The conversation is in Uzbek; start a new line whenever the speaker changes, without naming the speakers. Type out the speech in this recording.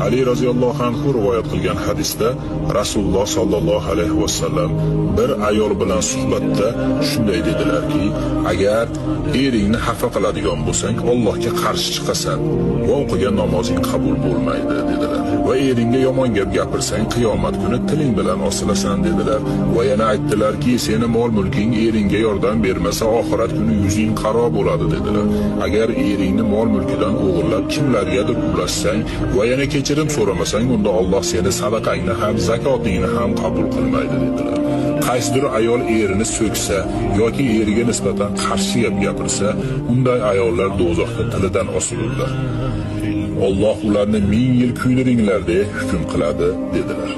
Ali roziyallohu anhu rivoyat qilgan hadisda Rasululloh sallallohu alayhi vasallam bir ayol bilan suhbatda shunday dedilarki, agar eringni xafa qiladigan bo'lsang, Allohga qarshi chiqasan va o'qigan namozing qabul bo'lmaydi dedilar. Va eringga yomon gap gapirsang, qiyomat kuni tiling bilan osilasan dedilar. Va yana aytdilarki, seni mol-mulking eringga yordam bermasa, oxirat kuni yuzing qaro bo'ladi dedilar. Agar eringni mol-mulkidan o'g'irlab kimlargadir ulashsang va yana kechirim so'ramasang, unda Alloh seni sadaqangni ham, zakotingni ham qabul qilmaydi dedilar. Qaysidir ayol erini so'ksa yoki eriga nisbatan qarshi gap gapirsa, unday ayollar do'zaxda tilidan osilurlar. Alloh ularni 1000 yil kuydiringlar deb hukm qiladi dedilar.